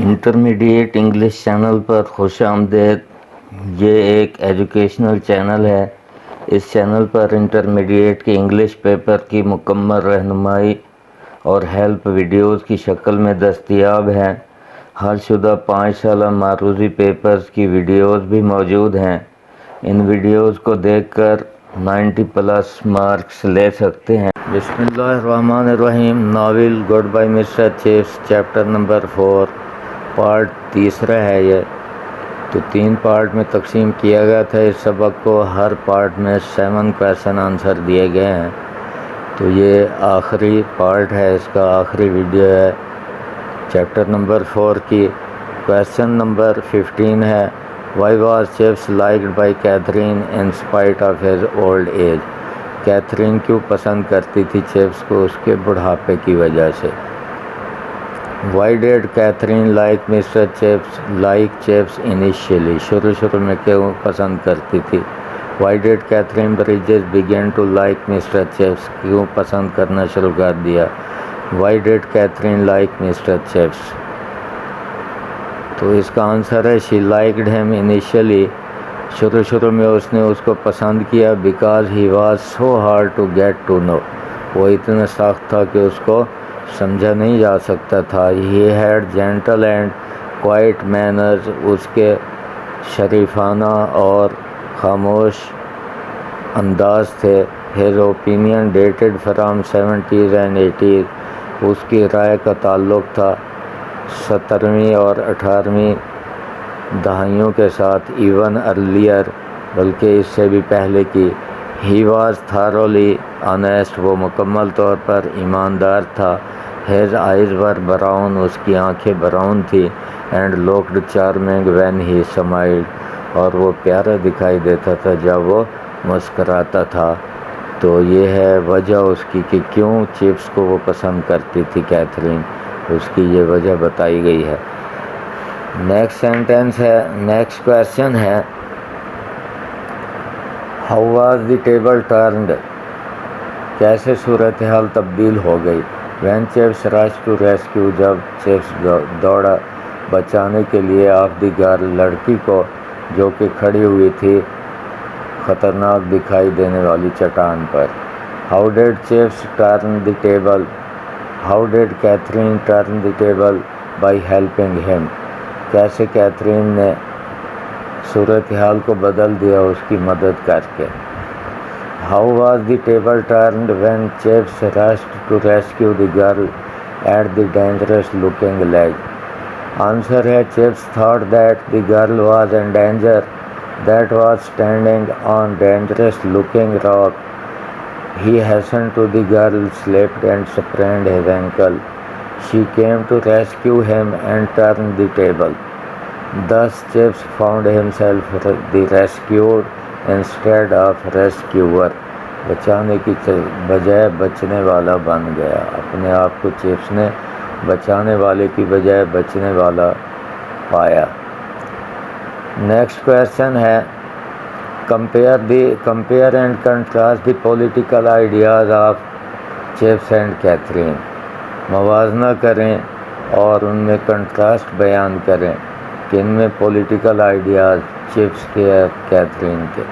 Intermediate English channel پر خوش آمدید۔ یہ ایک ایجوکیشنل چینل ہے۔ اس چینل پر انٹرمیڈیٹ کے انگلش پیپر کی مکمل رہنمائی اور ہیلپ ویڈیوز کی شکل میں دستیاب ہیں۔ حل شدہ 5 سالہ معروضی پیپرز کی ویڈیوز بھی موجود ہیں۔ ان ویڈیوز کو دیکھ کر 90+ مارکس لے سکتے ہیں۔ بسم اللہ الرحمن الرحیم۔ Novel goodbye Mr Chips, chapter number 4، part تیسرا ہے یہ۔ تو 3 پارٹ میں تقسیم کیا گیا تھا اس سبق کو۔ ہر پارٹ میں 7 کویشچن آنسر دیے گئے ہیں۔ تو یہ آخری پارٹ ہے، اس کا آخری ویڈیو ہے چیپٹر نمبر 4 کی۔ کویشچن نمبر 15 ہے، why was Chips liked by Katherine in spite of his old age? Katherine کیوں پسند کرتی تھی چپس کو اس کے بڑھاپے کی وجہ سے؟ Why did Katherine like Mr Chips like Chips initially? شروع میں کیوں پسند کرتی تھی؟ Why did Katherine Bridges begin to like Mr Chips? کیوں پسند کرنا شروع کر دیا؟ Why did Katherine like Mr Chips? تو اس کا آنسر ہے شی لائکڈ ہیم انیشیلی۔ شروع میں اس نے اس کو پسند کیا، because he was so hard to get to know, وہ اتنا سخت تھا کہ اس کو سمجھا نہیں جا سکتا تھا۔ He had gentle and quiet manners, اس کے شریفانہ اور خاموش انداز تھے۔ His opinion dated from 70s and 80s، اس کی رائے کا تعلق تھا 17ویں اور 18ویں دہائیوں کے ساتھ، ایون ارلیئر، بلکہ اس سے بھی پہلے کی۔ ہی واز تھارولی آنیسٹ، وہ مکمل طور پر ایماندار تھا۔ ہیز آئیز ور براؤن، اس کی آنکھیں براؤن تھی۔ And looked charming when he smiled, اور وہ پیارا دکھائی دیتا تھا جب وہ مسکراتا تھا۔ تو یہ ہے وجہ اس کی کہ کیوں چپس کو وہ پسند کرتی تھی کیتھرین، اس کی یہ وجہ بتائی گئی ہے۔ نیکسٹ سینٹینس ہے، نیکسٹ کویشچن ہے، how was the table turned? کیسے صورتحال تبدیل ہو گئی؟ When Chips rush to rescue, جب چپس دوڑا بچانے کے لیے آف دی گرل، لڑکی کو جو کہ کھڑی ہوئی تھی خطرناک دکھائی دینے والی چٹان پر۔ How did Chips turn the table? How did Katherine turn the table? By helping him, کیسے کیتھرین نے صورتحال کو بدل دیا اس کی مدد کر کے۔ How was the table turned when Chips rushed to rescue the girl at the dangerous looking ledge? Answer ہے Chips thought that the girl was in danger that was standing on dangerous looking rock. He hastened to the girl, slipped and sprained his ankle. She came to rescue him and turned the table. Thus Chips found himself the rescued instead of rescuer. بچانے کی بجائے بچنے والا بن گیا، اپنے آپ کو chips نے بچانے والے کی بجائے بچنے والا پایا۔ نیکسٹ کویشچن ہے، compare and contrast the political ideas of Chips and Katherine. موازنہ کریں اور ان میں کنٹراسٹ بیان کریں کہ ان میں پولیٹیکل آئیڈیاز چپس کے اور کیتھرین کے۔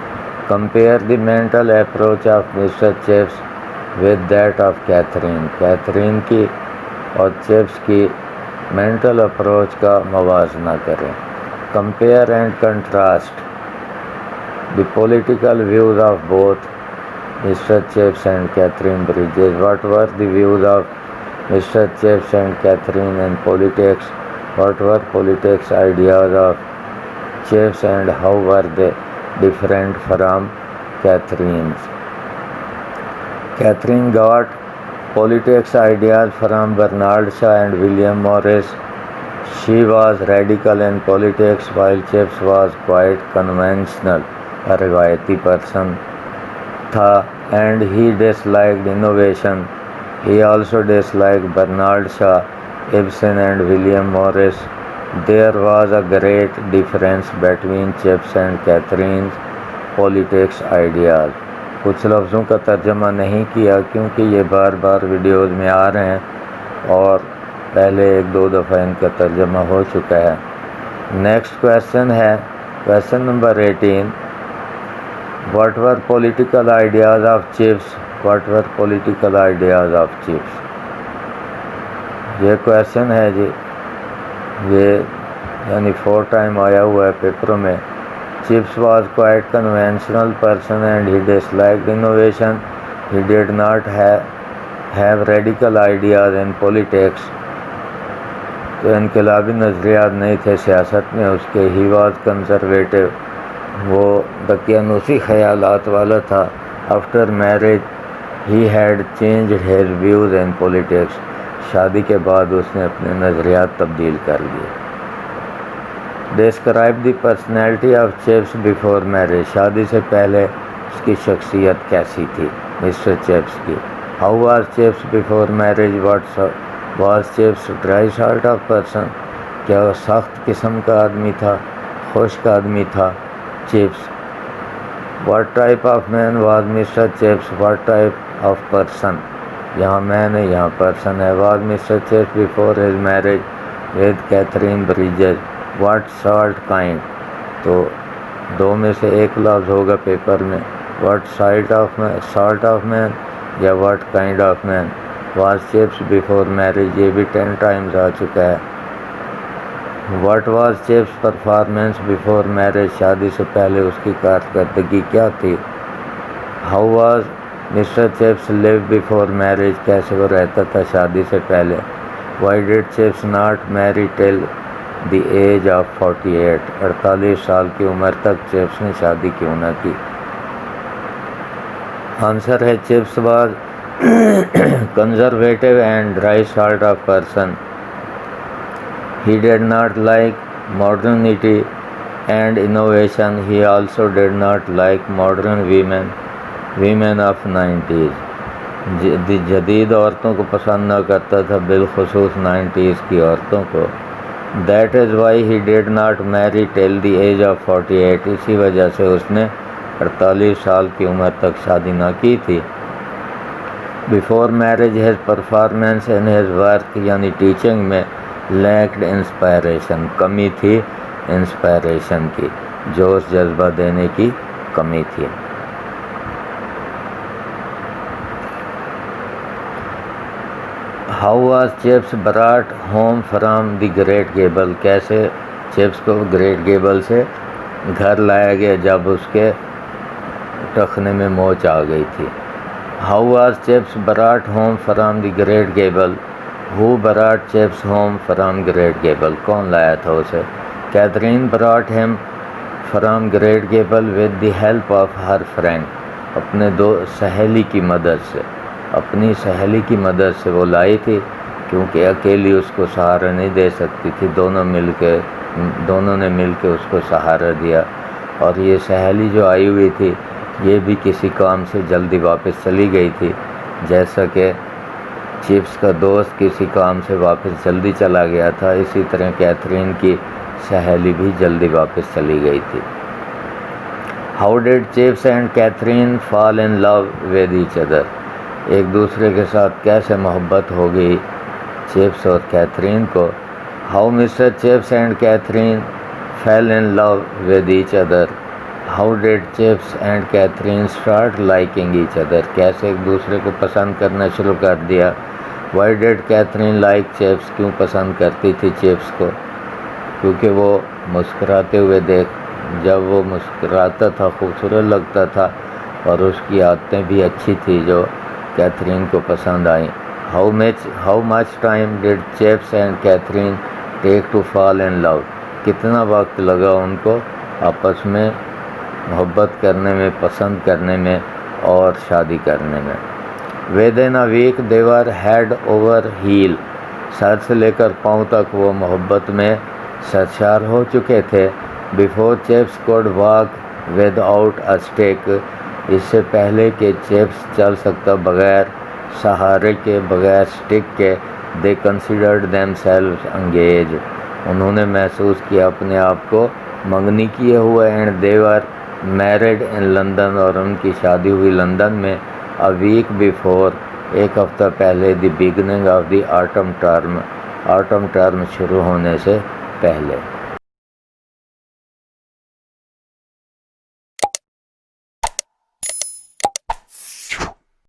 compare the mental approach of Mr. Chips with that of Katherine, Katherine کی اور چپس کی مینٹل اپروچ کا موازنہ کریں۔ compare and contrast the political views of both Mr. Chips and Catherine Bridges. What were the views of Mr. Chips and Catherine in politics? What were politics ideas of Chips and how were they different from Catherine's? Catherine got politics ideas from Bernard Shaw and William Morris. She was radical in politics while Chips was quite conventional. روایتی person تھا، and he disliked innovation. He also disliked Bernard Shaw, Ibsen and William Morris. There was a great difference between Chips and Catherine's politics ideas. کچھ لفظوں کا ترجمہ نہیں کیا کیونکہ یہ بار بار ویڈیوز میں آ رہے ہیں اور پہلے ایک دو دفعہ ان کا ترجمہ ہو چکا ہے۔ نیکسٹ کویشچن ہے question number 18، what were political ideas of chips? What were political ideas of chips? یہ کویشچن ہے جی، یہ یعنی 4 ٹائم آیا ہوا ہے پیپروں میں۔ Chips was quite conventional person and he disliked innovation, he did not have radical ideas in politics, تو انقلابی نظریات نہیں تھے سیاست میں اس کے۔ ہی واز کنزرویٹو، وہ دقیانوسی خیالات والا تھا۔ After marriage he had changed his views in politics, شادی کے بعد اس نے اپنے نظریات تبدیل کر لیے۔ Describe the personality of chips before marriage, شادی سے پہلے اس کی شخصیت کیسی تھی مسٹر چپس کی؟ How was Chips before marriage? Was chips dry salt of person, کیا وہ سخت قسم کا آدمی تھا، خشک آدمی تھا Chips? What type of man was Mr Chips? What type of person, یہاں مین ہے یہاں پرسن ہے۔ Was Mr Chips before his marriage with Katherine Bridges, what sort kind, تو 2 میں سے ایک لفظ ہوگا پیپر میں، واٹ سالٹ آف مین یا what kind of man. Was Chips before marriage, یہ بھی 10 ٹائمز آ چکا ہے۔ What was Chips performance before marriage, شادی سے پہلے اس کی کارکردگی کیا تھی؟ How was Mr Chips live before marriage, کیسے وہ رہتا تھا شادی سے پہلے؟ وائی ڈیڈ چپس ناٹ میری ٹل دی ایج آف 48، 48 سال کی عمر تک چپس نے شادی کیوں نہ کی؟ آنسر ہے chips was conservative and dry salt of person, he did not like modernity and innovation, he also did not like modern women of 90s، جدید عورتوں کو پسند نہ کرتا تھا، بالخصوص 90s کی عورتوں کو۔ That is why he did not میری ٹل دی ایج آف 48، اسی وجہ سے اس نے 48 سال کی عمر تک شادی نہ کی تھی۔ Before marriage his performance in his work, یعنی ٹیچنگ میں لیکڈ انسپائریشن، کمی تھی انسپائریشن کی، جوش جذبہ دینے کی کمی تھی۔ How was Chips brought home from the Great Gable, کیسے چپس کو گریٹ گیبل سے گھر لایا گیا جب اس کے ٹخنے میں موچ آ گئی تھی؟ How was Chips brought home from the Great Gable, who brought Chips home from Great Gable, کون لایا تھا اسے؟ Katherine brought him from Great Gable with the help of her friend, اپنے سہیلی کی مدد سے، اپنی سہیلی کی مدد سے وہ لائی تھی، کیونکہ اکیلی اس کو سہارا نہیں دے سکتی تھی، دونوں نے مل کے اس کو سہارا دیا۔ اور یہ سہیلی جو آئی ہوئی تھی یہ بھی کسی کام سے جلدی واپس چلی گئی تھی، جیسا کہ چپس کا دوست کسی کام سے واپس جلدی چلا گیا تھا، اسی طرح کیتھرین کی سہیلی بھی جلدی واپس چلی گئی تھی۔ How did Chips and Katherine fall in love with each other, ایک دوسرے کے ساتھ کیسے محبت ہو گئی چپس اور کیتھرین کو؟ How Mr Chips and Katherine fell in love with each other, how did Chips and Katherine start liking each other, کیسے ایک دوسرے کو پسند کرنا شروع کر دیا؟ Why did Katherine like Chips, کیوں پسند کرتی تھی چپس کو؟ کیونکہ وہ مسکراتے ہوئے جب وہ مسکراتا تھا خوبصورت لگتا تھا، اور اس کی عادتیں بھی اچھی تھی جو کیتھرین کو پسند آئیں۔ How much time did Chips and Katherine take to fall in love, کتنا وقت لگا ان کو آپس میں محبت کرنے میں، پسند کرنے میں اور شادی کرنے میں؟ Within a week they were head over heels, سر سے لے کر پاؤں تک وہ محبت میں سرشار ہو چکے تھے۔ Before Chips could walk without a stick, اس سے پہلے کہ چپس چل سکتا بغیر سہارے کے، بغیر اسٹک کے، they considered them selves engage, انہوں نے محسوس کیا اپنے آپ کو منگنی کیے ہوئے، and they were married in London, اور ان کی شادی ہوئی لندن میں، اے ویک بیفور، ایک ہفتہ پہلے، the beginning of the autumn term, autumn term شروع ہونے سے پہلے۔